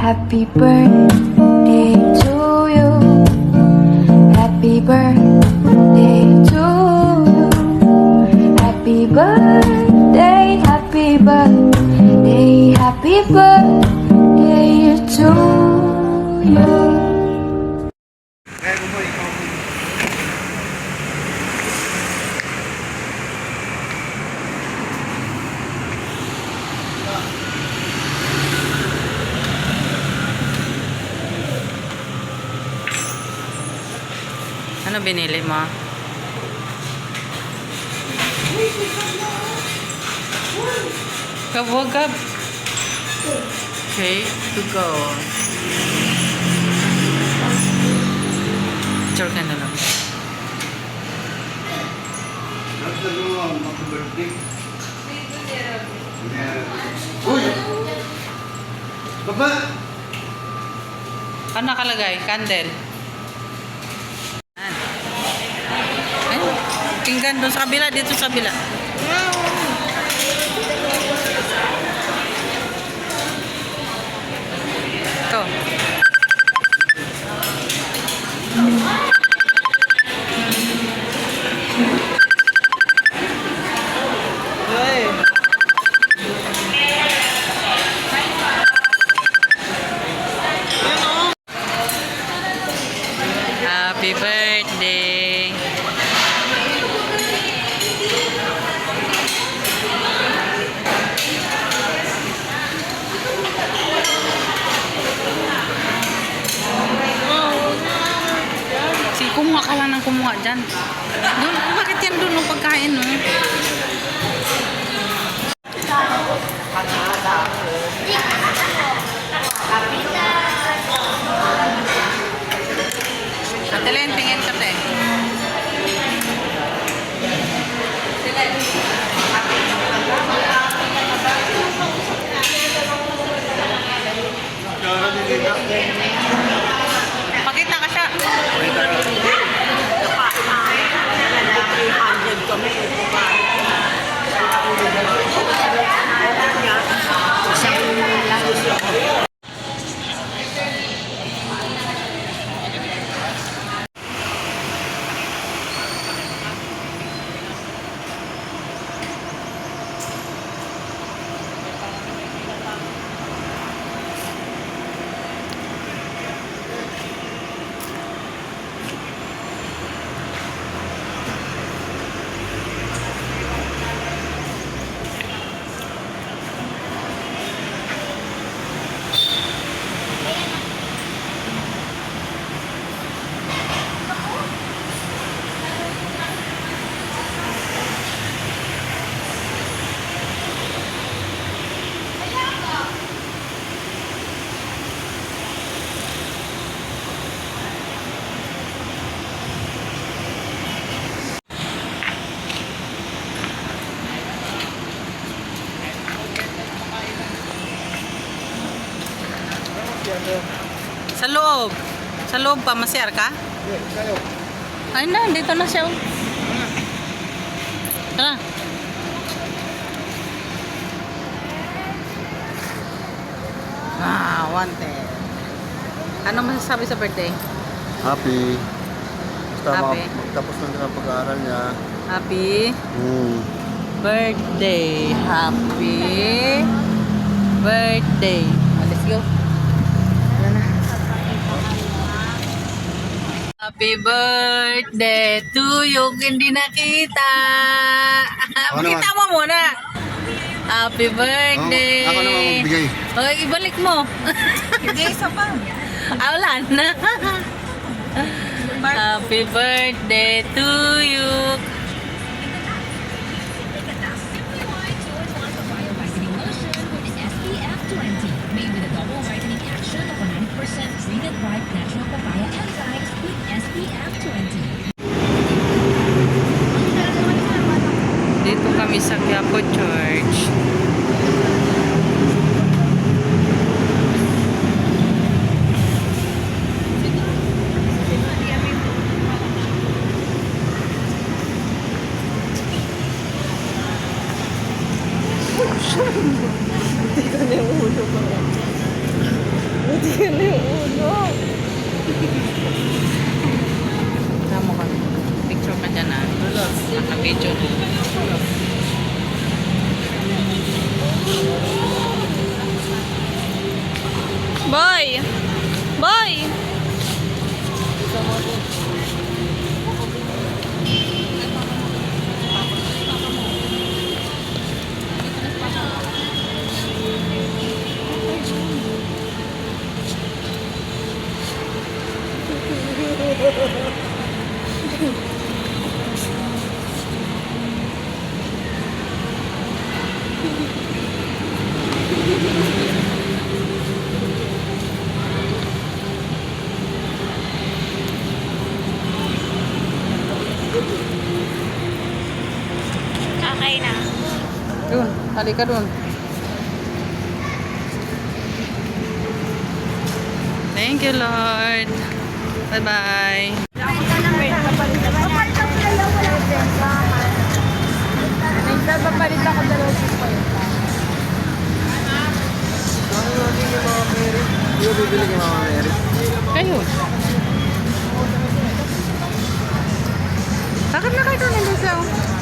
Happy birthday to you. Happy birthday to you. Happy birthday, happy birthday, happy birthday to you. Ano binili mo? Kabwagab. Okay, to go. Picture ka na lang. Uy! Baba! Ano nakalagay? Candle. Tinggan doon sa kabila, dito sa kabila. Ito. Happy birthday. Kumuha ka lang ng kumuha dyan. Doon, bakit yan doon ng pagkain, no? Ate Len, tingin ka, te. Pakita ka siya. Sa loob. Sa loob pa, masyar ka? Ay na, dito na siya. Tara. Ah, wanted. Ano masasabi sa birthday? Happy. Basta Happy. magtapos na ng pag-aaral niya. Happy birthday. Happy birthday. Oh, let's go. Happy birthday to you. Hindi nakita. Ako Pakita mo muna. Happy birthday. Ako naman magbigay. Okay, ibalik mo. Hindi, isa pa. Wala na. Happy birthday to you. SPF 20, made with a double whitening action of 100% treated ripe natural papaya enzymes with SPF 20. Dito kami sa Quiapo Church. Yun yung uno. Tama ka. Picture ka dyan ah. Naka-video. Boy! Boy! Okay na. Dun, halika dun. Thank you, Lord. Bye-bye. Nagpapalit ako dalawang Hindi ko bibili kay Mama Mary. Kayo. Takot na kayo nandun siya.